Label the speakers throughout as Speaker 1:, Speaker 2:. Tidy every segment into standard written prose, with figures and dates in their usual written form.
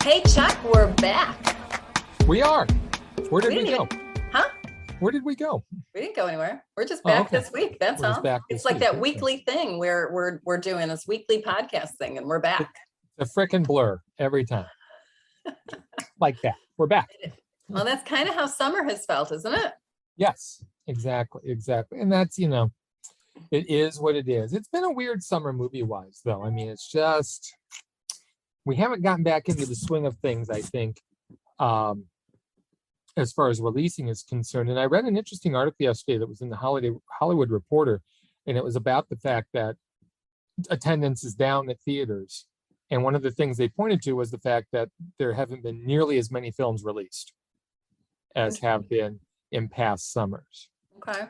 Speaker 1: Hey, Chuck, we're back.
Speaker 2: We are. Where did we go?
Speaker 1: Huh?
Speaker 2: Where did we go?
Speaker 1: We didn't go anywhere. We're just back this week. That's
Speaker 2: We're
Speaker 1: all.
Speaker 2: just back
Speaker 1: It's
Speaker 2: this
Speaker 1: like
Speaker 2: week.
Speaker 1: that
Speaker 2: Okay.
Speaker 1: weekly thing where we're doing this weekly podcast thing, and we're back.
Speaker 2: It's a frickin' blur every time. Like that. We're back.
Speaker 1: Well, that's kind of how summer has felt, isn't it?
Speaker 2: Yes, exactly. And that's, it is what it is. It's been a weird summer movie-wise, though. I mean, it's just, we haven't gotten back into the swing of things, I think, as far as releasing is concerned. And I read an interesting article yesterday that was in the Hollywood Reporter, and it was about the fact that attendance is down at theaters. And one of the things they pointed to was the fact that there haven't been nearly as many films released as have been in past summers.
Speaker 1: Okay.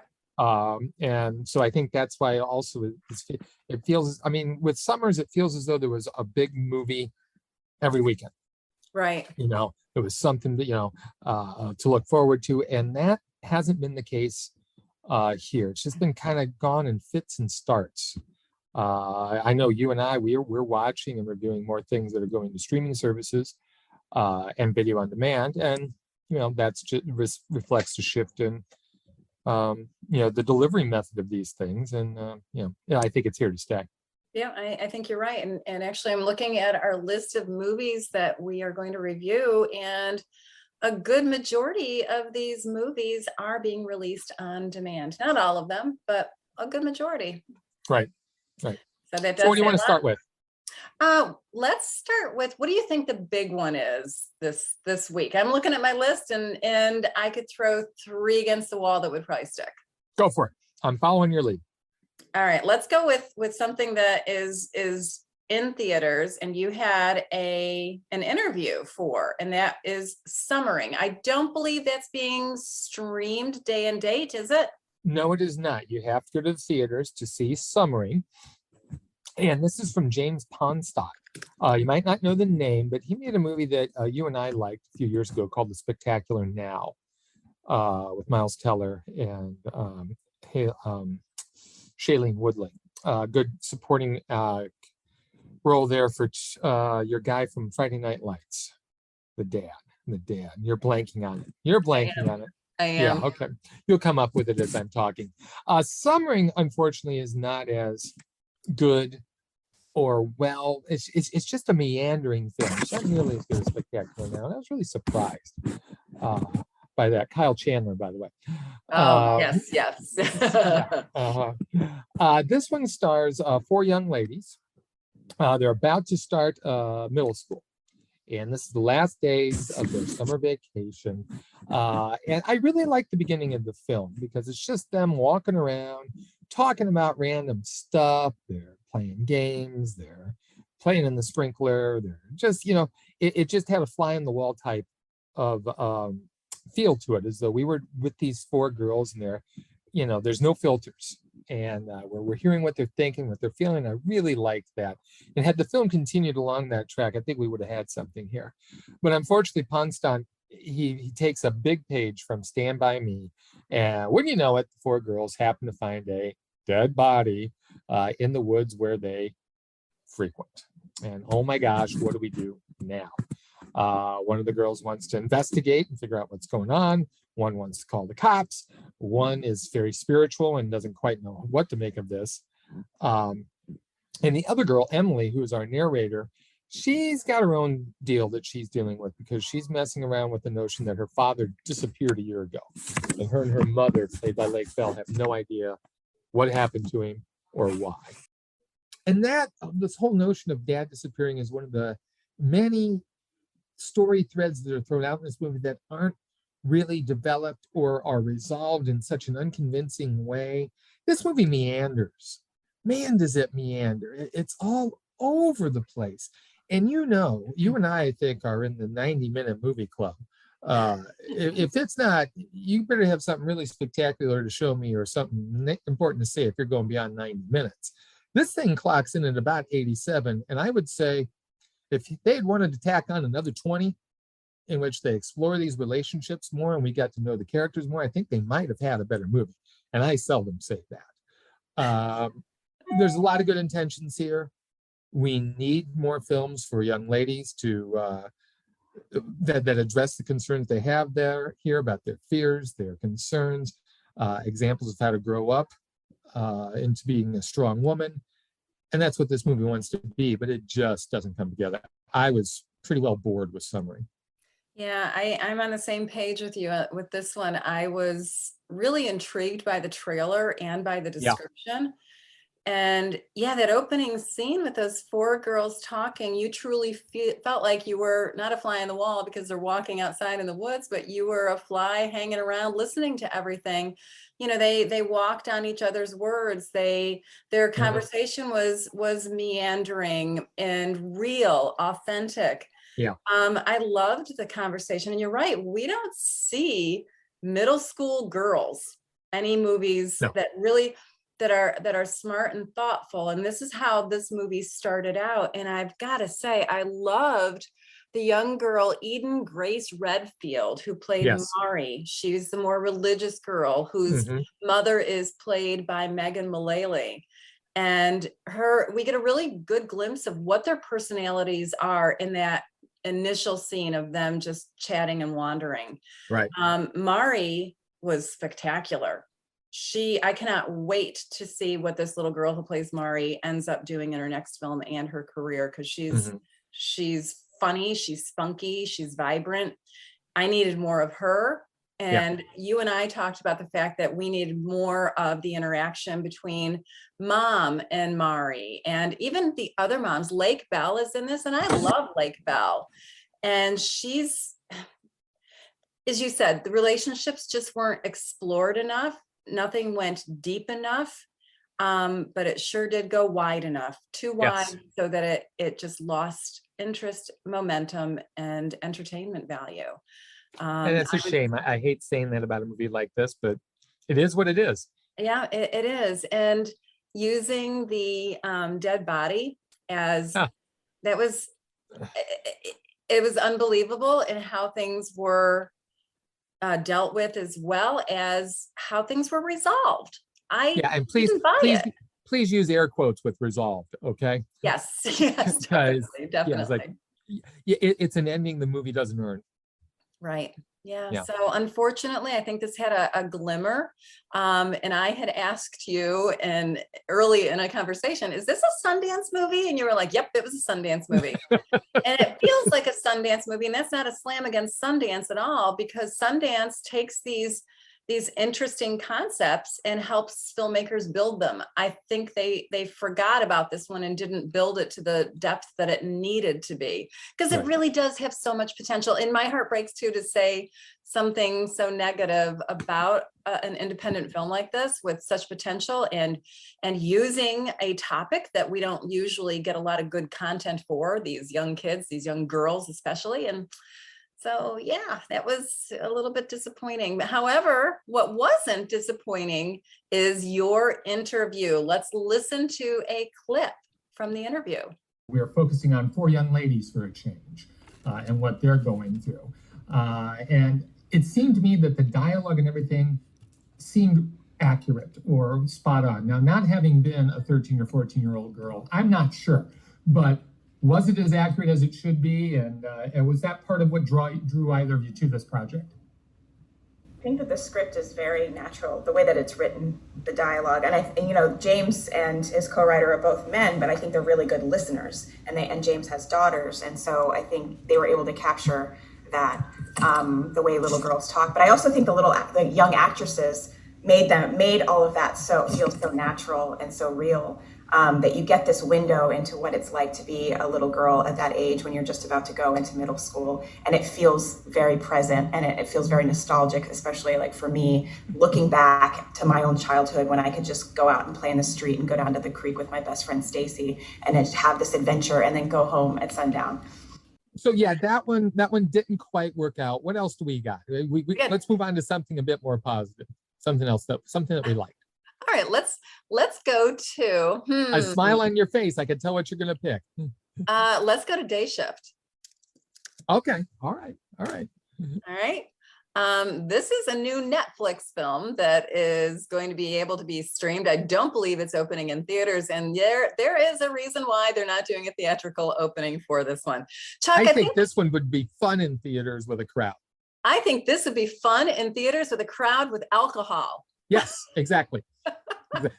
Speaker 2: And so I think that's why also it feels, I mean, with summers, it feels as though there was a big movie every weekend.
Speaker 1: Right.
Speaker 2: It was something that, to look forward to. And that hasn't been the case here. It's just been kind of gone in fits and starts. I know you and I, we're watching and reviewing more things that are going to streaming services and video on demand. And, that's just reflects the shift in, the delivery method of these things. And, I think it's here to stay.
Speaker 1: Yeah, I think you're right. And actually, I'm looking at our list of movies that we are going to review, and a good majority of these movies are being released on demand. Not all of them, but a good majority.
Speaker 2: Right.
Speaker 1: So that does.
Speaker 2: So what do you want to start with?
Speaker 1: Let's start with, what do you think the big one is this week? I'm looking at my list, and I could throw 3 against the wall that would probably stick.
Speaker 2: Go for it. I'm following your lead.
Speaker 1: All right, let's go with something that is in theaters, and you had an interview for, and that is Summering. I don't believe that's being streamed day and date, is it?
Speaker 2: No, it is not. You have to go to the theaters to see Summering. And this is from James Ponstock. You might not know the name, but he made a movie that you and I liked a few years ago called The Spectacular Now, with Miles Teller and Shailene Woodley. Good supporting role there for your guy from Friday Night Lights, the dad. You're blanking on it.
Speaker 1: I am.
Speaker 2: Yeah, okay. You'll come up with it as I'm talking. Summering, unfortunately, is not as good or well. It's just a meandering film. It's not nearly as good as Spectacular Now. And I was really surprised by that. Kyle Chandler, by the way.
Speaker 1: Yes.
Speaker 2: This one stars 4 young ladies. They're about to start middle school, and this is the last days of their summer vacation. And I really like the beginning of the film because it's just them walking around, talking about random stuff. They're playing games. They're playing in the sprinkler. They're just, it just had a fly on the wall type of feel to it, as though we were with these 4 girls, and there's no filters, and we're hearing what they're thinking, what they're feeling. I really liked that. And had the film continued along that track, I think we would have had something here. But unfortunately, Ponstock, he takes a big page from Stand By Me, and wouldn't you know it, the 4 girls happen to find a dead body in the woods where they frequent. And oh my gosh, what do we do now? One of the girls wants to investigate and figure out what's going on. One wants to call the cops. One is very spiritual and doesn't quite know what to make of this. And the other girl, Emily, who is our narrator, she's got her own deal that she's dealing with, because she's messing around with the notion that her father disappeared a year ago. And her mother, played by Lake Bell, have no idea what happened to him or why. And this whole notion of dad disappearing is one of the many story threads that are thrown out in this movie that aren't really developed or are resolved in such an unconvincing way. This movie meanders. Man, does it meander. It's all over the place. And you and I think, are in the 90-minute movie club. If it's not, you better have something really spectacular to show me, or something important to say if you're going beyond 90 minutes. This thing clocks in at about 87, and I would say if they had wanted to tack on another 20 in which they explore these relationships more and we got to know the characters more, I think they might have had a better movie. And I seldom say that. There's a lot of good intentions here. We need more films for young ladies to that address the concerns they have here about their fears, their concerns, examples of how to grow up into being a strong woman. And that's what this movie wants to be, but it just doesn't come together. I was pretty well bored with Summary.
Speaker 1: Yeah, I'm on the same page with you with this one. I was really intrigued by the trailer and by the description. And yeah, that opening scene with those four girls talking, you truly felt like you were not a fly on the wall because they're walking outside in the woods, but you were a fly hanging around listening to everything. You know, they walked on each other's words. Their conversation was meandering and real, authentic.
Speaker 2: Yeah.
Speaker 1: I loved the conversation, and you're right. We don't see middle school girls any movies that really that are smart and thoughtful. And this is how this movie started out. And I've got to say, I loved the young girl, Eden Grace Redfield, who played Mari. She's the more religious girl whose mother is played by Megan Mullally. And we get a really good glimpse of what their personalities are in that initial scene of them just chatting and wandering.
Speaker 2: Right.
Speaker 1: Mari was spectacular. I cannot wait to see what this little girl who plays Mari ends up doing in her next film and her career, because she's funny, she's spunky, she's vibrant. I needed more of her. And you and I talked about the fact that we needed more of the interaction between Mom and Mari, and even the other moms. Lake Bell is in this, and I love Lake Bell. And she's, as you said, the relationships just weren't explored enough. Nothing went deep enough, but it sure did go wide enough, too wide, so that it just lost interest, momentum, and entertainment value.
Speaker 2: And it's a shame. I hate saying that about a movie like this, but it is what it is.
Speaker 1: Yeah, it is. And using the dead body as that was, it was unbelievable in how things were dealt with, as well as how things were resolved.
Speaker 2: And please use air quotes with resolved. Okay.
Speaker 1: Yes, definitely.
Speaker 2: It's an ending the movie doesn't earn.
Speaker 1: Right. Yeah. So unfortunately, I think this had a glimmer. And I had asked you early in a conversation, is this a Sundance movie? And you were like, yep, it was a Sundance movie. And it feels like a Sundance movie. And that's not a slam against Sundance at all, because Sundance takes these interesting concepts and helps filmmakers build them. I think they forgot about this one and didn't build it to the depth that it needed to be, because it really does have so much potential. And my heart breaks too to say something so negative about an independent film like this with such potential, and using a topic that we don't usually get a lot of good content for, these young kids, these young girls especially. And so, yeah, that was a little bit disappointing. However, what wasn't disappointing is your interview. Let's listen to a clip from the interview.
Speaker 3: We're focusing on four young ladies for a change and what they're going through. And it seemed to me that the dialogue and everything seemed accurate or spot on. Now, not having been a 13 or 14-year-old girl, I'm not sure, but was it as accurate as it should be? And was that part of what drew either of you to this project?
Speaker 4: I think that the script is very natural, the way that it's written, the dialogue. And James and his co-writer are both men, but I think they're really good listeners. And James has daughters. And so I think they were able to capture that, the way little girls talk. But I also think the young actresses made all of that feel so natural and so real. That you get this window into what it's like to be a little girl at that age when you're just about to go into middle school, and it feels very present, and it feels very nostalgic, especially like for me, looking back to my own childhood when I could just go out and play in the street and go down to the creek with my best friend Stacy and then have this adventure and then go home at sundown.
Speaker 2: So yeah, that one didn't quite work out. What else do we got? Let's move on to something a bit more positive, something that we liked.
Speaker 1: All right, let's go to
Speaker 2: a smile on your face. I can tell what you're going to pick.
Speaker 1: Let's go to Day Shift.
Speaker 2: Okay. All right.
Speaker 1: All right. This is a new Netflix film that is going to be able to be streamed. I don't believe it's opening in theaters, and there is a reason why they're not doing a theatrical opening for this one. Chuck,
Speaker 2: I think this one would be fun in theaters with a crowd.
Speaker 1: I think this would be fun in theaters with a crowd with alcohol.
Speaker 2: Yes, exactly.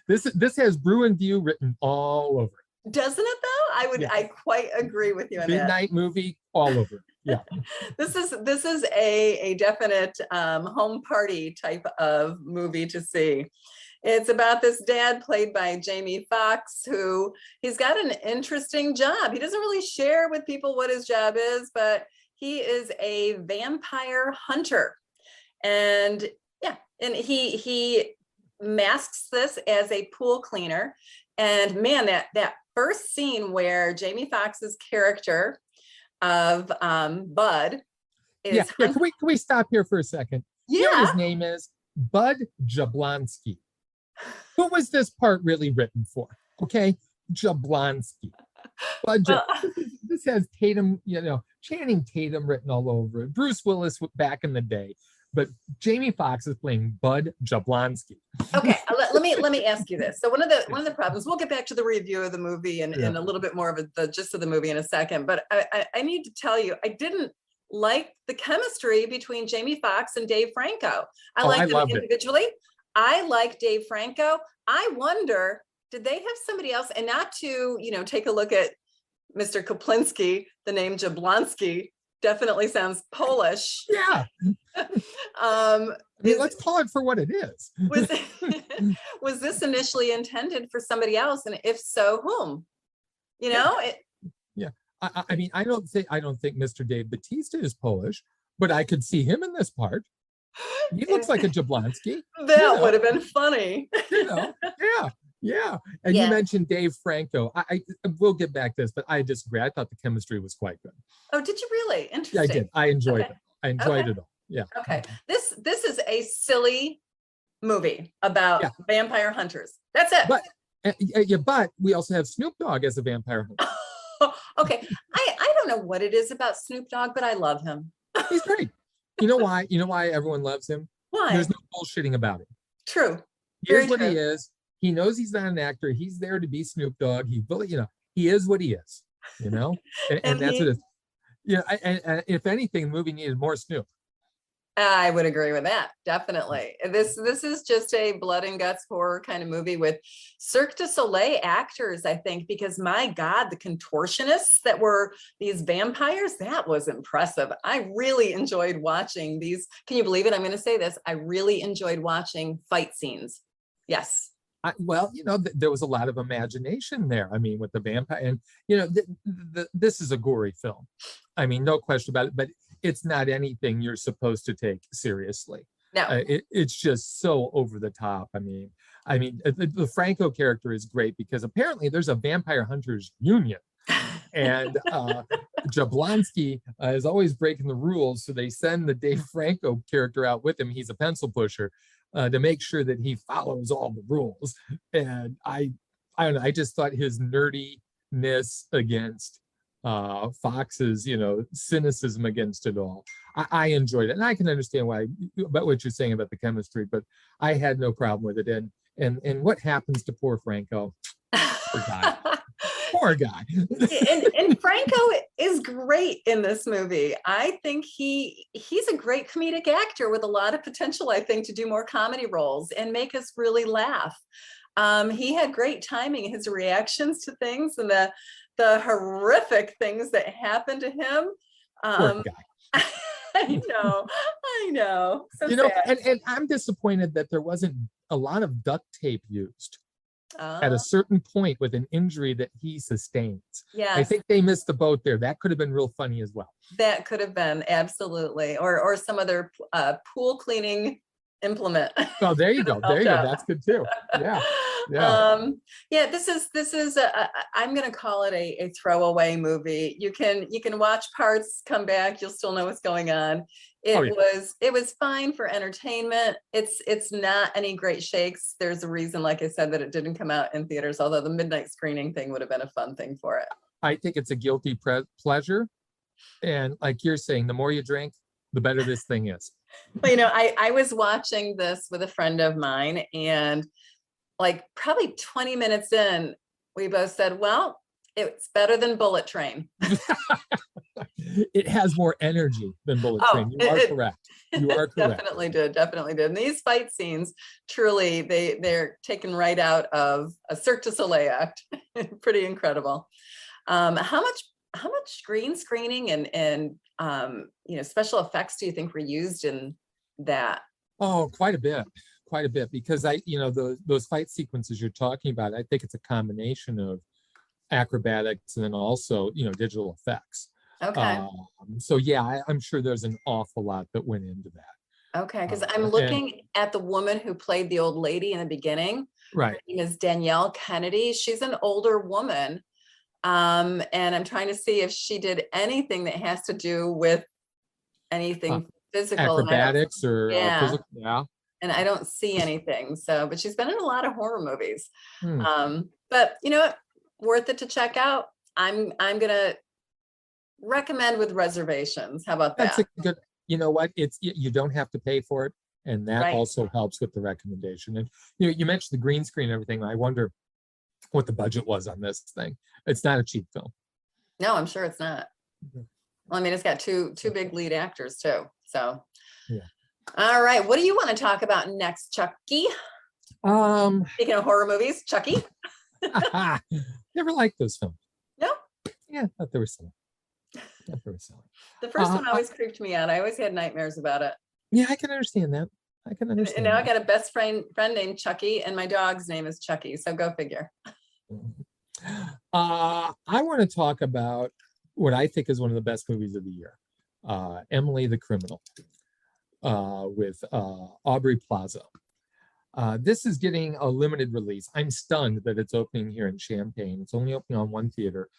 Speaker 2: This has Brew and View written all over it.
Speaker 1: Doesn't it though?
Speaker 2: Yes.
Speaker 1: I quite agree with you on that.
Speaker 2: Midnight movie all over it. Yeah.
Speaker 1: This is a definite home party type of movie to see. It's about this dad played by Jamie Foxx, who he's got an interesting job. He doesn't really share with people what his job is, but he is a vampire hunter. And yeah, and he masks this as a pool cleaner. And man, that first scene where Jamie Foxx's character of Bud is
Speaker 2: Can we stop here for a second?
Speaker 1: Yeah.
Speaker 2: You know what his name is? Bud Jablonski. Who was this part really written for? Okay, Jablonski. This has Tatum, Channing Tatum written all over it. Bruce Willis back in the day, but Jamie Foxx is playing Bud Jablonski.
Speaker 1: Okay, let me ask you this. So one of the problems, we'll get back to the review of the movie and a little bit more of the gist of the movie in a second, but I need to tell you, I didn't like the chemistry between Jamie Foxx and Dave Franco. I like them individually. I like Dave Franco. I wonder, did they have somebody else? And not to, take a look at Mr. Koplinski, the name Jablonski definitely sounds Polish.
Speaker 2: Yeah. Let's call it for what it is.
Speaker 1: Was this initially intended for somebody else? And if so, whom?
Speaker 2: I don't think Mr. Dave Bautista is Polish, but I could see him in this part. He looks like a Jablonski.
Speaker 1: That would have been funny.
Speaker 2: Yeah. And you mentioned Dave Franco. I will get back to this, but I disagree. I thought the chemistry was quite good.
Speaker 1: Oh, did you really? Interesting.
Speaker 2: Yeah, I did. I enjoyed it. I enjoyed it all. Yeah.
Speaker 1: Okay. This is a silly movie about vampire hunters. That's it.
Speaker 2: But we also have Snoop Dogg as a vampire hunter.
Speaker 1: Okay. I don't know what it is about Snoop Dogg, but I love him.
Speaker 2: He's great. You know why? You know why everyone loves him?
Speaker 1: Why?
Speaker 2: There's no bullshitting about it.
Speaker 1: True.
Speaker 2: Here's what he is. He knows he's not an actor. He's there to be Snoop Dogg. He is what he is. And that's what it is. Yeah. And if anything, the movie needed more Snoop.
Speaker 1: I would agree with that. Definitely. This is just a blood and guts horror kind of movie with Cirque du Soleil actors, I think, because my God, the contortionists that were these vampires, that was impressive. I really enjoyed watching these. Can you believe it? I'm going to say this. I really enjoyed watching fight scenes. Yes.
Speaker 2: There was a lot of imagination there. With the vampire, and this is a gory film. No question about it. But it's not anything you're supposed to take seriously.
Speaker 1: No,
Speaker 2: it's just so over the top. The Franco character is great because apparently there's a vampire hunters union, and Jablonski is always breaking the rules. So they send the Dave Franco character out with him. He's a pencil pusher. To make sure that he follows all the rules. And I don't know, I just thought his nerdiness against Fox's, cynicism against it all. I enjoyed it. And I can understand about what you're saying about the chemistry, but I had no problem with it. And what happens to poor Franco? Poor guy. Poor guy.
Speaker 1: and Franco is great in this movie. I think he's a great comedic actor with a lot of potential, I think, to do more comedy roles and make us really laugh. He had great timing, his reactions to things and the horrific things that happened to him.
Speaker 2: Poor guy.
Speaker 1: I know. So sad.
Speaker 2: And I'm disappointed that there wasn't a lot of duct tape used. At a certain point with an injury that he sustains.
Speaker 1: Yeah,
Speaker 2: I think they missed the boat there. That could have been real funny as well.
Speaker 1: That could have been, absolutely. Or some other pool cleaning implement.
Speaker 2: Oh, there you go. There you go. That's good too. Yeah.
Speaker 1: This is I'm going to call it a throwaway movie. You can watch parts, come back, you'll still know what's going on. It was fine for entertainment. It's not any great shakes. There's a reason, like I said, that it didn't come out in theaters, although the midnight screening thing would have been a fun thing for it.
Speaker 2: I think it's a guilty pleasure. And like you're saying, the more you drink, the better this thing is.
Speaker 1: Well, you know, I was watching this with a friend of mine, and like probably 20 minutes in, we both said, well, it's better than Bullet Train.
Speaker 2: It has more energy than Bullet Train. You are correct. You are correct.
Speaker 1: Definitely did. Definitely did. And these fight scenes, truly, they're taken right out of a Cirque du Soleil act. Pretty incredible. How much green screening and you know, special effects do you think were used in that?
Speaker 2: Oh, quite a bit, because you know, those fight sequences you're talking about, I think it's a combination of acrobatics and then also, you know, digital effects.
Speaker 1: Okay.
Speaker 2: So yeah, I'm sure there's an awful lot that went into that.
Speaker 1: Okay. Because I'm looking at the woman who played the old lady in the beginning.
Speaker 2: Right.
Speaker 1: Her name is Danielle Kennedy. She's an older woman. And I'm trying to see if she did anything that has to do with anything physical.
Speaker 2: Acrobatics or physical. Yeah.
Speaker 1: And I don't see anything. So, but she's been in a lot of horror movies.
Speaker 2: Hmm.
Speaker 1: But you know what? Worth it to check out. I'm gonna recommend with reservations. How about that?
Speaker 2: That's a good, you know what? It's, you don't have to pay for it. And that
Speaker 1: Right.
Speaker 2: also helps with the recommendation. And you know, you mentioned the green screen and everything. I wonder what the budget was on this thing. It's not a cheap film.
Speaker 1: No, I'm sure it's not.
Speaker 2: Mhm.
Speaker 1: Well, I mean, it's got two big lead actors too. So,
Speaker 2: Yeah.
Speaker 1: All right. What do you want to talk about next, Chucky? Speaking of horror movies, Chucky.
Speaker 2: Never liked those films.
Speaker 1: No,
Speaker 2: Yeah, I thought they were silly. I thought they were silly.
Speaker 1: the first one always creeped me out. I always had nightmares about it.
Speaker 2: Yeah, I can understand that. I can
Speaker 1: And
Speaker 2: understand.
Speaker 1: now I
Speaker 2: that.
Speaker 1: got a best friend named Chucky, and my dog's name is Chucky. So go figure.
Speaker 2: I want to talk about what I think is one of the best movies of the year, Emily the Criminal, with Aubry Plaza. This is getting a limited release. I'm stunned that it's opening here in Champaign. It's only opening on one theater.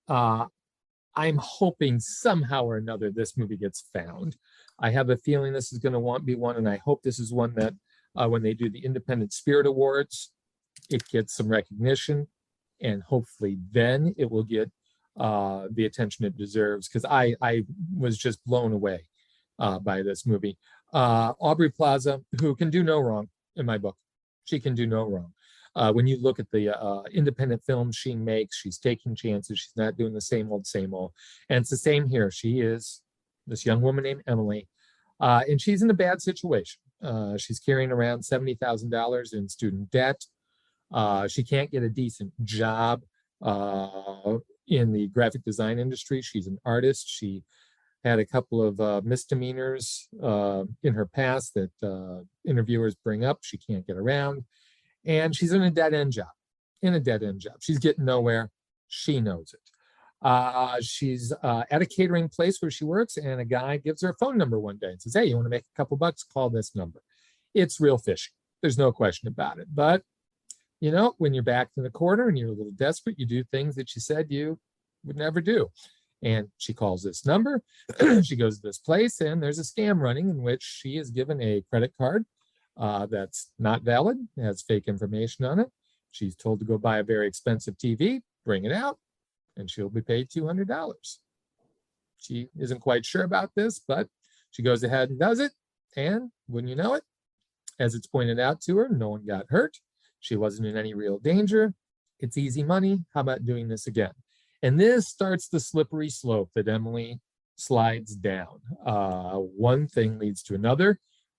Speaker 2: I'm hoping somehow or another this movie gets found. I have a feeling this is going to be one, and I hope this is one that when they do the Independent Spirit Awards, it gets some recognition, and hopefully then it will get the attention it deserves, because I was just blown away by this movie. Aubry Plaza, who can do no wrong in my book. She can do no wrong. When you look at the independent films she makes, she's taking chances. She's not doing the same old, same old. And it's the same here. She is this young woman named Emily, and she's in a bad situation. She's carrying around $70,000 in student debt. She can't get a decent job in the graphic design industry. She's an artist. She had a couple of misdemeanors in her past that interviewers bring up. She can't get around. And she's in a dead-end job. She's getting nowhere. She knows it. She's at a catering place where she works, and a guy gives her a phone number one day and says, hey, you want to make a couple bucks? Call this number. It's real fishy. There's no question about it. But, you know, when you're backed in the corner and you're a little desperate, you do things that you said you would never do. And she calls this number. She goes to this place, and there's a scam running in which she is given a credit card that's not valid, has fake information on it. She's told to go buy a very expensive TV, bring it out, and she'll be paid $200. She isn't quite sure about this, but she goes ahead and does it. And wouldn't you know it, as it's pointed out to her, no one got hurt. She wasn't in any real danger. It's easy money. How about doing this again? And this starts the slippery slope that Emily slides down. One thing leads to another.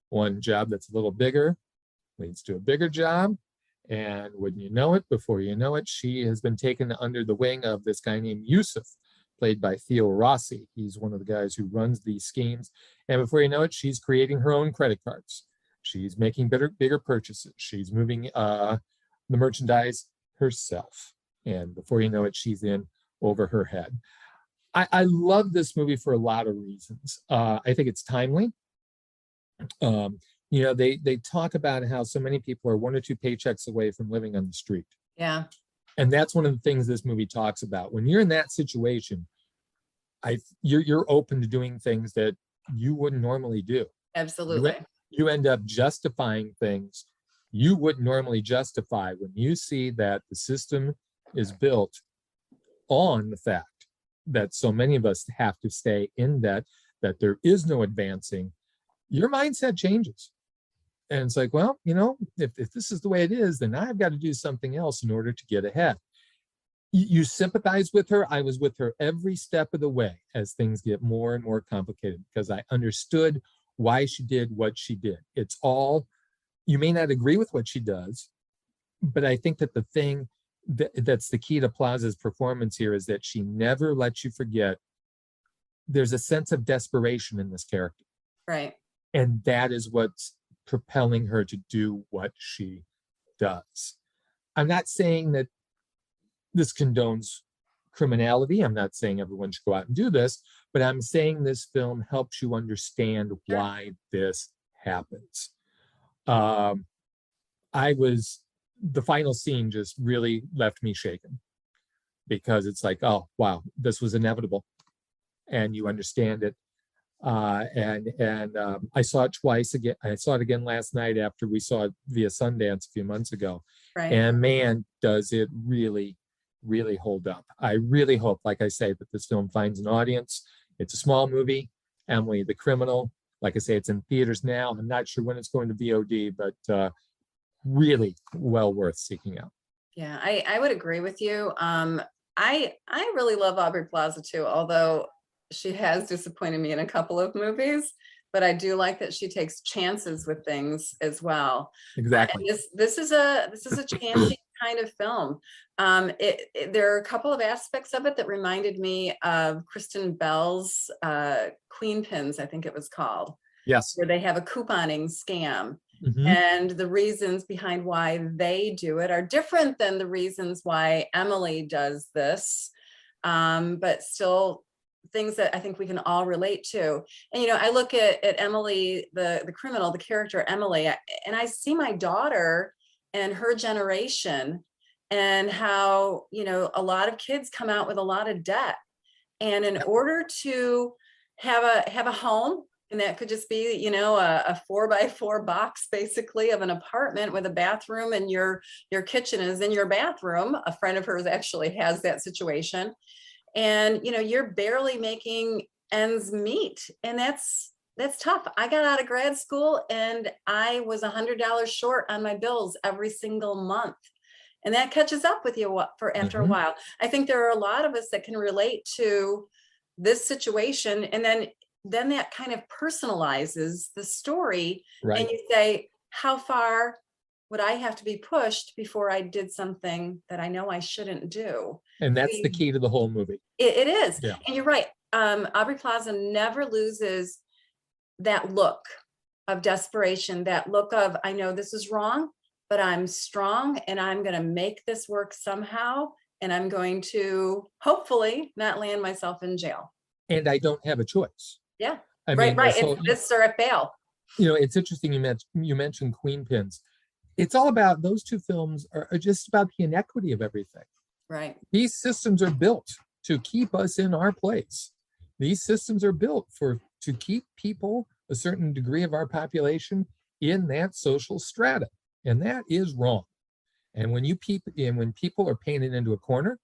Speaker 2: One job that's a little bigger leads to a bigger job. And wouldn't you know it, before you know it, she has been taken under the wing of this guy named Yusuf, played by Theo Rossi. He's one of the guys who runs these schemes. And before you know it, she's creating her own credit cards. She's making bigger purchases. She's moving the merchandise herself. And before you know it, she's in over her head. I love this movie for a lot of reasons. I think it's timely. You know, they talk about how so many people are 1 or 2 paychecks away from living on the street.
Speaker 1: Yeah.
Speaker 2: And that's one of the things this movie talks about. When you're in that situation, you're open to doing things that you wouldn't normally do.
Speaker 1: Absolutely.
Speaker 2: You end up justifying things you wouldn't normally justify when you see that the system is built on the fact that so many of us have to stay in debt, that there is no advancing, your mindset changes. And it's like, well, you know, if this is the way it is, then I've got to do something else in order to get ahead. You sympathize with her. I was with her every step of the way as things get more and more complicated, because I understood why she did what she did. It's all, you may not agree with what she does, but I think that the thing that's the key to Plaza's performance here is that she never lets you forget there's a sense of desperation in this character.
Speaker 1: Right.
Speaker 2: And that is what's propelling her to do what she does. I'm not saying that this condones criminality. I'm not saying everyone should go out and do this, but I'm saying this film helps you understand why this happens. The final scene just really left me shaken, because it's like, oh, wow, this was inevitable. And you understand it. I saw it twice again. I saw it again last night after we saw it via Sundance a few months ago.
Speaker 1: Right.
Speaker 2: And man, does it really, really hold up. I really hope, like I say, that this film finds an audience. It's a small movie. Emily the Criminal, like I say, it's in theaters now. I'm not sure when it's going to VOD, but really well worth seeking out.
Speaker 1: Yeah, I would agree with you. I really love Aubry Plaza too, although she has disappointed me in a couple of movies, but I do like that she takes chances with things as well.
Speaker 2: Exactly.
Speaker 1: This is a chancy kind of film. There are a couple of aspects of it that reminded me of Kristen Bell's Queen Pins, I think it was called.
Speaker 2: Yes.
Speaker 1: Where they have a couponing scam.
Speaker 2: Mm-hmm.
Speaker 1: And the reasons behind why they do it are different than the reasons why Emily does this, but still things that I think we can all relate to. And, you know, I look at Emily, the criminal, the character Emily, and I see my daughter and her generation, and how, you know, a lot of kids come out with a lot of debt. And in order to have a home, and that could just be, you know, a 4x4 box basically of an apartment with a bathroom, and your kitchen is in your bathroom. A friend of hers actually has that situation. And, you know, you're barely making ends meet. And that's tough. I got out of grad school and I was $100 short on my bills every single month. And that catches up with you after a while. I think there are a lot of us that can relate to this situation. And then that kind of personalizes the story. Right. And you say, how far would I have to be pushed before I did something that I know I shouldn't do?
Speaker 2: And that's the key to the whole movie.
Speaker 1: It is.
Speaker 2: Yeah.
Speaker 1: And you're right. Aubry Plaza never loses that look of desperation, that look of, I know this is wrong, but I'm strong and I'm going to make this work somehow. And I'm going to hopefully not land myself in jail.
Speaker 2: And I don't have a choice.
Speaker 1: Yeah.
Speaker 2: I
Speaker 1: right.
Speaker 2: mean,
Speaker 1: It's this or a bail.
Speaker 2: You know, it's interesting you mentioned Queen Pins. It's all about, those two films are just about the inequity of everything.
Speaker 1: Right.
Speaker 2: These systems are built to keep us in our place. These systems are built to keep people, a certain degree of our population, in that social strata. And that is wrong. And when people are painted into a corner,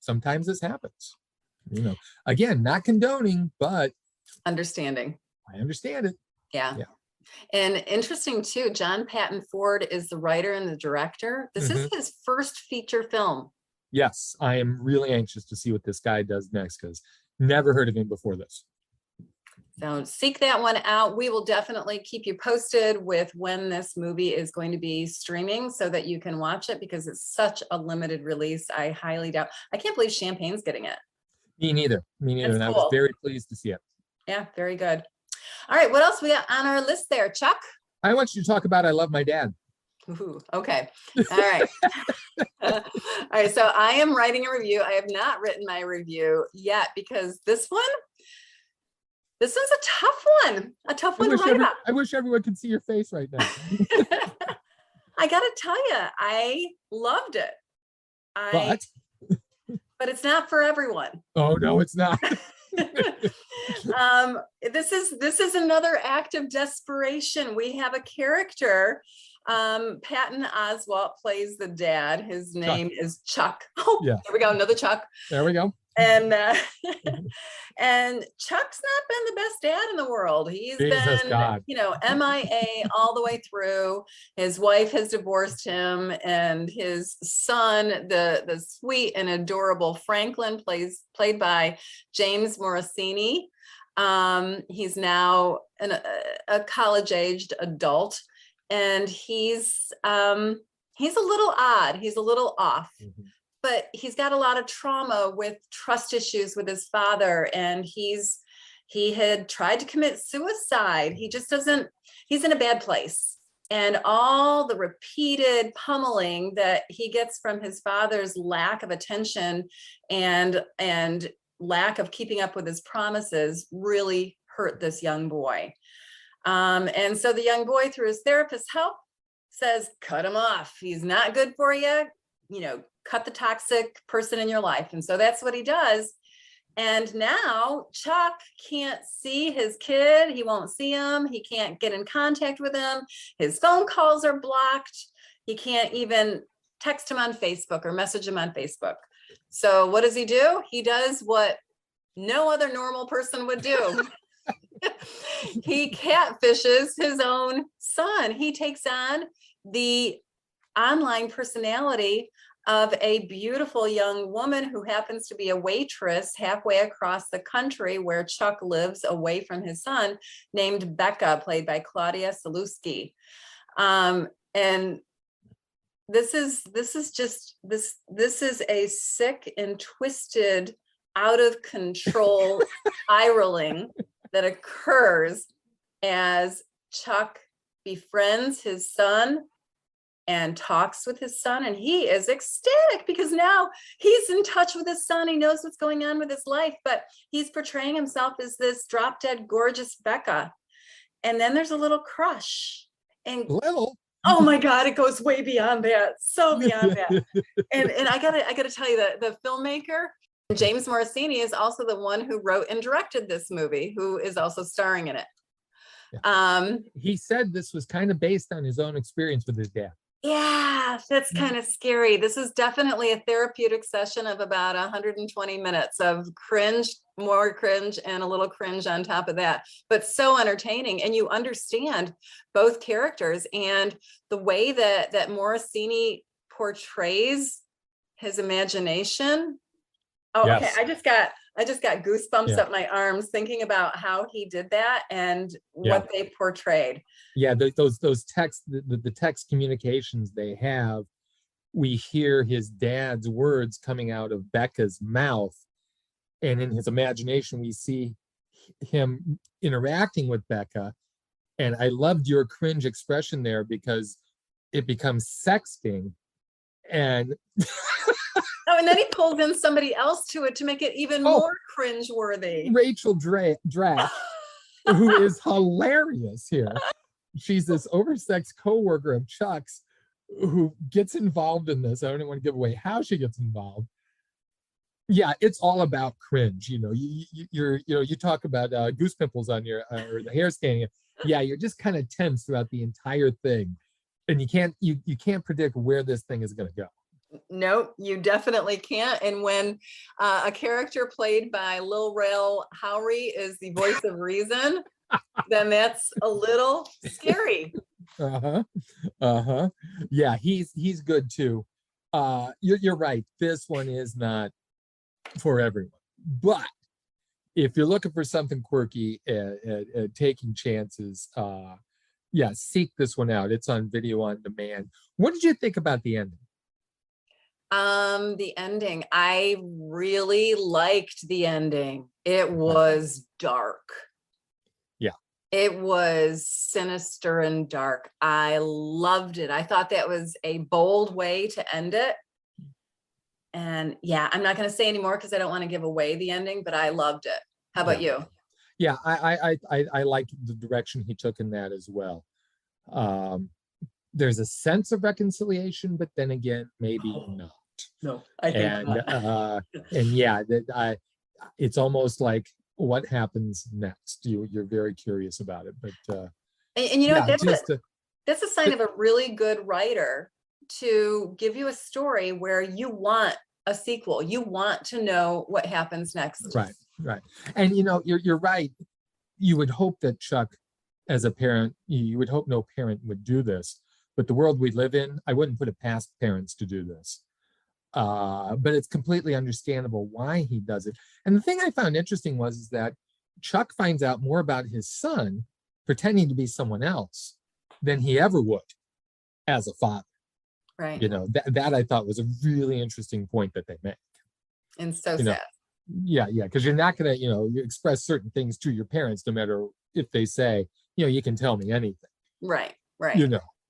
Speaker 2: sometimes this happens. You know, again, not condoning, but
Speaker 1: understanding.
Speaker 2: I understand it.
Speaker 1: Yeah. And interesting too, John Patton Ford is the writer and the director. This is his first feature film.
Speaker 2: Yes, I am really anxious to see what this guy does next, because never heard of him before this.
Speaker 1: So seek that one out. We will definitely keep you posted with when this movie is going to be streaming so that you can watch it, because it's such a limited release. I highly doubt. I can't believe Champagne's getting it.
Speaker 2: Me neither.
Speaker 1: That's
Speaker 2: And
Speaker 1: cool.
Speaker 2: I was very pleased to see it.
Speaker 1: Yeah, very good. All right, what else we got on our list there, Chuck?
Speaker 2: I want you to talk about I Love My Dad.
Speaker 1: Ooh, okay. All right. All right, so I am writing a review. I have not written my review yet, because this one's a tough one. A tough one to write about.
Speaker 2: I wish everyone could see your face right now.
Speaker 1: I got to tell you, I loved it. But it's not for everyone.
Speaker 2: Oh, no, it's not.
Speaker 1: This is another act of desperation. We have a character. Patton Oswalt plays the dad. His name is Chuck. Oh, yeah. There we go. Another Chuck.
Speaker 2: There we go.
Speaker 1: And and Chuck's not been the best dad in the world. He's
Speaker 2: Jesus
Speaker 1: been,
Speaker 2: God.
Speaker 1: MIA all the way through. His wife has divorced him, and his son, the sweet and adorable Franklin, played by James Morosini. He's now a college-aged adult, and he's a little odd. He's a little off.
Speaker 2: Mhm.
Speaker 1: But he's got a lot of trauma with trust issues with his father, and he had tried to commit suicide. He just doesn't, he's in a bad place. And all the repeated pummeling that he gets from his father's lack of attention and lack of keeping up with his promises really hurt this young boy. And so the young boy, through his therapist's help, says, cut him off. He's not good for you. Cut the toxic person in your life. And so that's what he does. And now Chuck can't see his kid. He won't see him. He can't get in contact with him. His phone calls are blocked. He can't even text him on Facebook or message him on Facebook. So what does he do? He does what no other normal person would do. He catfishes his own son. He takes on the online personality of a beautiful young woman who happens to be a waitress halfway across the country where Chuck lives away from his son, named Becca, played by Claudia Sulewski. And this is a sick and twisted, out of control spiraling that occurs as Chuck befriends his son and talks with his son, and he is ecstatic because now he's in touch with his son. He knows what's going on with his life, but he's portraying himself as this drop dead gorgeous Becca. And then there's a little crush, and oh my God, it goes way beyond that, so beyond that. And I gotta tell you that the filmmaker James Morosini is also the one who wrote and directed this movie, who is also starring in it.
Speaker 2: He said this was kind of based on his own experience with his dad.
Speaker 1: Yeah, that's kind of scary. This is definitely a therapeutic session of about 120 minutes of cringe, more cringe, and a little cringe on top of that, but so entertaining. And you understand both characters and the way that Morosini portrays his imagination. Oh, yes. Okay. I just got goosebumps up my arms thinking about how he did that and what they portrayed.
Speaker 2: Yeah, those text, the text communications they have, we hear his dad's words coming out of Becca's mouth, and in his imagination we see him interacting with Becca. And I loved your cringe expression there because it becomes sexting, and
Speaker 1: oh, and then he pulls in somebody else to it to make it even more cringe-worthy.
Speaker 2: Rachel Dratch, who is hilarious here. She's this oversexed co-worker of Chuck's who gets involved in this. I don't want to give away how she gets involved. Yeah, it's all about cringe. You talk about goose pimples on your or the hair standing. Yeah, you're just kind of tense throughout the entire thing, and you can't predict where this thing is going to go.
Speaker 1: No, you definitely can't. And when a character played by Lil Rel Howery is the voice of reason, then that's a little scary.
Speaker 2: Yeah, he's good too. You're right. This one is not for everyone, but if you're looking for something quirky, taking chances, seek this one out. It's on video on demand. What did you think about the ending?
Speaker 1: The ending, I really liked the ending. It was dark.
Speaker 2: Yeah.
Speaker 1: It was sinister and dark. I loved it. I thought that was a bold way to end it. And yeah, I'm not going to say anymore because I don't want to give away the ending, but I loved it. How about you?
Speaker 2: Yeah, I liked the direction he took in that as well. There's a sense of reconciliation, but then again, maybe not.
Speaker 1: No, I think not.
Speaker 2: And yeah, it's almost like what happens next. You're very curious about it, but
Speaker 1: and you know that's a sign of a really good writer, to give you a story where you want a sequel. You want to know what happens next.
Speaker 2: Right. And you're right. You would hope that Chuck, as a parent, you would hope no parent would do this, but the world we live in, I wouldn't put it past parents to do this. But it's completely understandable why he does it. And the thing I found interesting was that Chuck finds out more about his son pretending to be someone else than he ever would as a father.
Speaker 1: Right.
Speaker 2: That I thought was a really interesting point that they make.
Speaker 1: And so sad.
Speaker 2: Yeah, because you're not going to, you express certain things to your parents, no matter if they say, you can tell me anything.
Speaker 1: Right.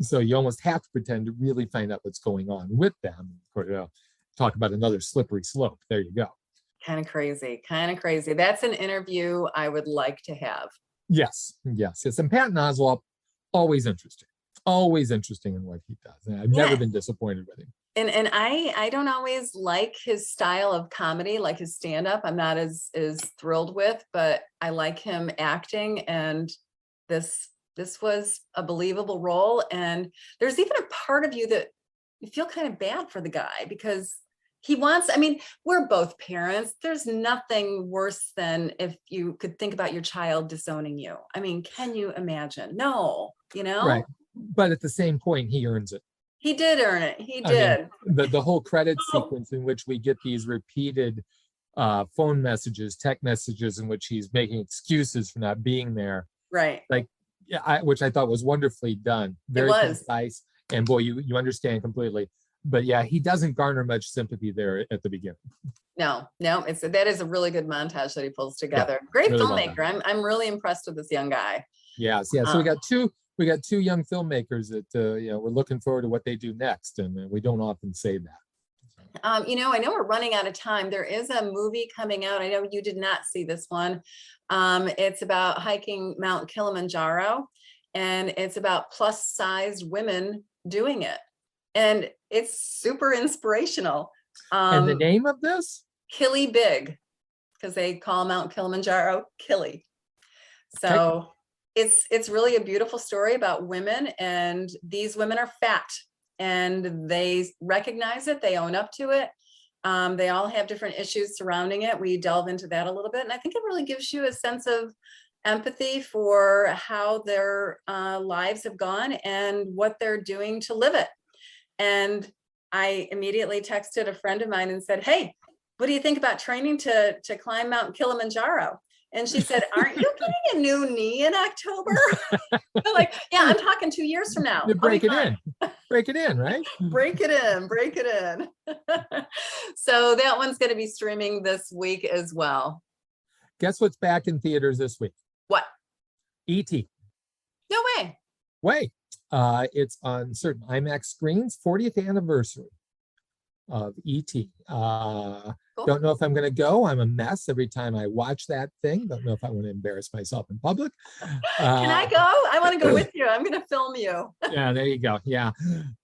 Speaker 2: So you almost have to pretend to really find out what's going on with them. Talk about another slippery slope. There you go.
Speaker 1: Kind of crazy. That's an interview I would like to have.
Speaker 2: Yes. And Patton Oswalt, always interesting in what he does. And I've never been disappointed with him.
Speaker 1: And I don't always like his style of comedy, like his stand-up. I'm not as thrilled with, but I like him acting, and this was a believable role. And there's even a part of you that you feel kind of bad for the guy, because we're both parents. There's nothing worse than if you could think about your child disowning you. Can you imagine? No,
Speaker 2: Right. But at the same point, he earns it.
Speaker 1: He did earn it. He did.
Speaker 2: The whole credit sequence in which we get these repeated phone messages, text messages in which he's making excuses for not being there.
Speaker 1: Right.
Speaker 2: Which I thought was wonderfully done. Very concise. And boy, you understand completely. But yeah, he doesn't garner much sympathy there at the beginning. No,
Speaker 1: that is a really good montage that he pulls together. Yeah, great really filmmaker. Well, I'm really impressed with this young guy.
Speaker 2: Yes. So we got two young filmmakers that we're looking forward to what they do next, and we don't often say that.
Speaker 1: I know we're running out of time. There is a movie coming out. I know you did not see this one. It's about hiking Mount Kilimanjaro, and it's about plus-sized women doing it. And it's super inspirational.
Speaker 2: And the name of this?
Speaker 1: Kili Big, because they call Mount Kilimanjaro Kili. So it's really a beautiful story about women, and these women are fat, and they recognize it. They own up to it. They all have different issues surrounding it. We delve into that a little bit, and I think it really gives you a sense of empathy for how their lives have gone and what they're doing to live it. And I immediately texted a friend of mine and said, "Hey, what do you think about training to climb Mount Kilimanjaro?" And she said, "Aren't you getting a new knee in October?" I'm like, "Yeah, I'm talking 2 years from now."
Speaker 2: Break it in, right?
Speaker 1: Break it in. So that one's going to be streaming this week as well.
Speaker 2: Guess what's back in theaters this week?
Speaker 1: What?
Speaker 2: E.T.
Speaker 1: No way.
Speaker 2: Wait. It's on certain IMAX screens, 40th anniversary of E.T. Cool. Don't know if I'm going to go. I'm a mess every time I watch that thing. Don't know if I want to embarrass myself in public.
Speaker 1: Can I go? I want to go with you. I'm going to film you.
Speaker 2: Yeah, there you go. Yeah.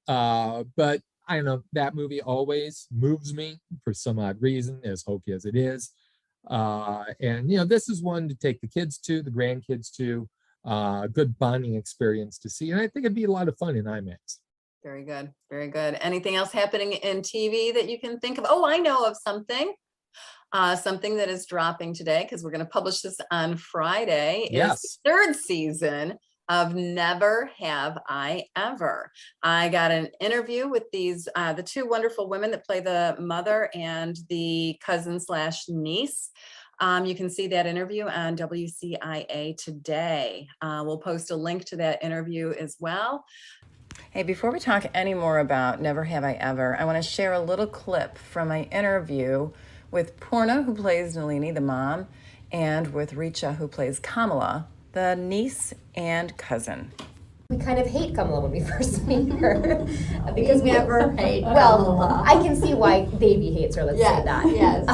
Speaker 2: But I don't know, that movie always moves me for some odd reason, as hokey as it is. And, this is one to take the kids to, the grandkids to. Good bonding experience to see, and I think it'd be a lot of fun in IMAX.
Speaker 1: Very good. Anything else happening in TV that you can think of? Oh, I know of something that is dropping today, because we're going to publish this on Friday.
Speaker 2: Yes.
Speaker 1: Is the 3rd season of Never Have I Ever. I got an interview with these the two wonderful women that play the mother and the cousin/niece. You can see that interview on WCIA today. We'll post a link to that interview as well. Hey, before we talk any more about Never Have I Ever, I want to share a little clip from my interview with Purna, who plays Nalini, the mom, and with Richa, who plays Kamala, the niece and cousin.
Speaker 5: We kind of hate Kamala when we first meet her. Because
Speaker 6: we never hate
Speaker 5: Kamala. I can see why Davey hates her, let's say that.
Speaker 6: Yes.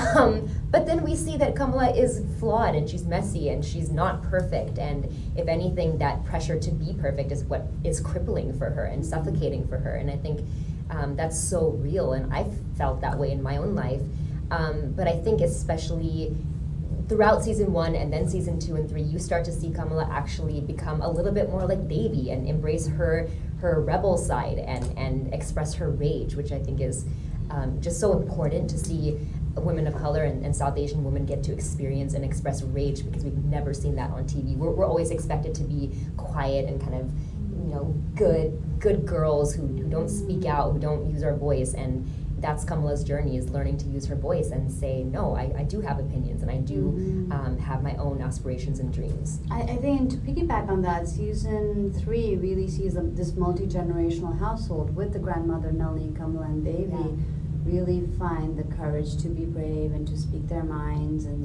Speaker 5: But then we see that Kamala is flawed and she's messy and she's not perfect. And if anything, that pressure to be perfect is what is crippling for her and suffocating for her. And I think that's so real. And I've felt that way in my own life. But I think especially throughout season 1 and then season 2 and 3, you start to see Kamala actually become a little bit more like Davy and embrace her rebel side and express her rage, which I think is just so important to see women of color and South Asian women get to experience and express rage, because we've never seen that on TV. We're always expected to be quiet and kind of, good girls who don't speak out, who don't use our voice, and that's Kamala's journey, is learning to use her voice and say, no, I do have opinions, and I do have my own aspirations and dreams.
Speaker 6: I think to piggyback on that, season 3 really sees this multi-generational household with the grandmother Nalini, Kamala, and Devi really find the courage to be brave and to speak their minds and,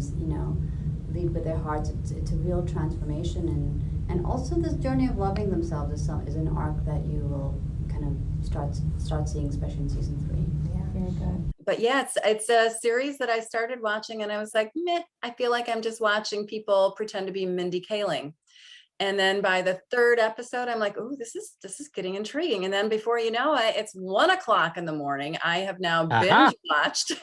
Speaker 6: lead with their hearts. It's a real transformation, and also this journey of loving themselves is an arc that you will kind of start seeing, especially in season 3.
Speaker 5: Yeah.
Speaker 6: Very good.
Speaker 1: But yeah, it's a series that I started watching and I was like, meh, I feel like I'm just watching people pretend to be Mindy Kaling. And then by the 3rd episode, I'm like, oh, this is getting intriguing. And then before you know it, it's 1 o'clock in the morning. I have now binge watched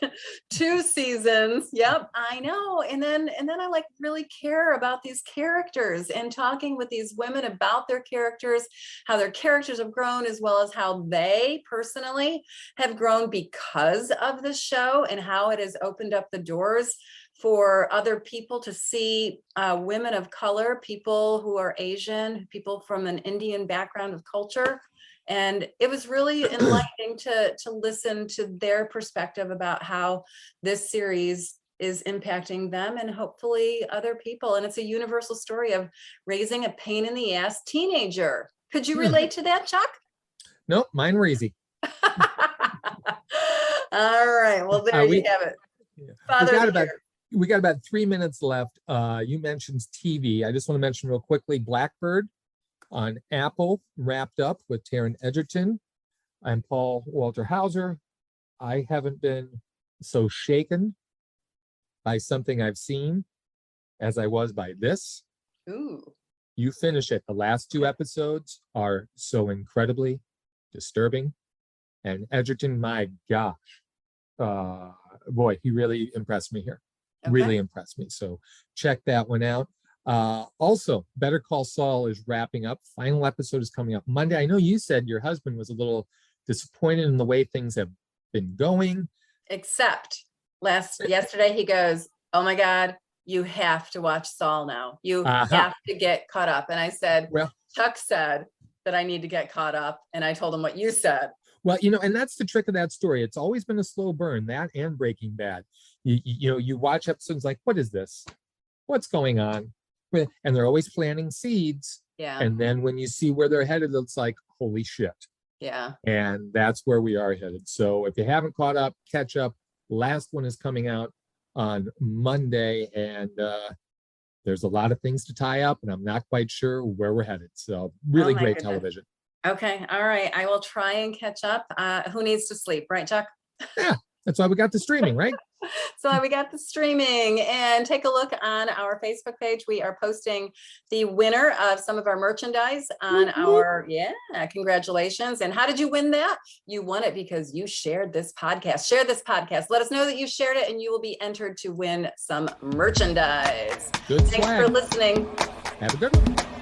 Speaker 1: 2 seasons. Yep, I know. And then I like really care about these characters and talking with these women about their characters, how their characters have grown, as well as how they personally have grown because of the show, and how it has opened up the doors for other people to see women of color, people who are Asian, people from an Indian background of culture. And it was really enlightening to listen to their perspective about how this series is impacting them and hopefully other people. And it's a universal story of raising a pain in the ass teenager. Could you relate to that, Chuck?
Speaker 2: Nope, mine were easy.
Speaker 1: All right, well, there you have it.
Speaker 2: Yeah. We got about 3 minutes left. You mentioned TV. I just want to mention real quickly, Blackbird on Apple wrapped up with Taron Egerton. I'm Paul Walter Hauser. I haven't been so shaken by something I've seen as I was by this.
Speaker 1: Ooh.
Speaker 2: You finish it. The last 2 episodes are so incredibly disturbing. And Egerton, my gosh, boy, he really impressed me here.
Speaker 1: Okay.
Speaker 2: Really impressed me. So check that one out. Also, Better Call Saul is wrapping up. Final episode is coming up Monday. I know you said your husband was a little disappointed in the way things have been going.
Speaker 1: Except yesterday he goes, oh my God, you have to watch Saul now. You have to get caught up. And I said, well, Chuck said that I need to get caught up. And I told him what you said.
Speaker 2: Well, and that's the trick of that story. It's always been a slow burn, that and Breaking Bad. You watch episodes like, what is this? What's going on? And they're always planting seeds.
Speaker 1: Yeah.
Speaker 2: And then when you see where they're headed, it's like, holy shit.
Speaker 1: Yeah.
Speaker 2: And that's where we are headed. So if you haven't caught up, catch up. Last one is coming out on Monday. And there's a lot of things to tie up. And I'm not quite sure where we're headed. So really great television.
Speaker 1: Okay. All right. I will try and catch up. Who needs to sleep? Right, Chuck?
Speaker 2: Yeah. That's why we got the streaming, right?
Speaker 1: So we got the streaming, and take a look on our Facebook page. We are posting the winner of some of our merchandise on our, congratulations. And how did you win that? You won it because you shared this podcast. Share this podcast. Let us know that you shared it, and you will be entered to win some merchandise.
Speaker 2: Good
Speaker 1: Thanks
Speaker 2: swag.
Speaker 1: for listening.
Speaker 2: Have a good one.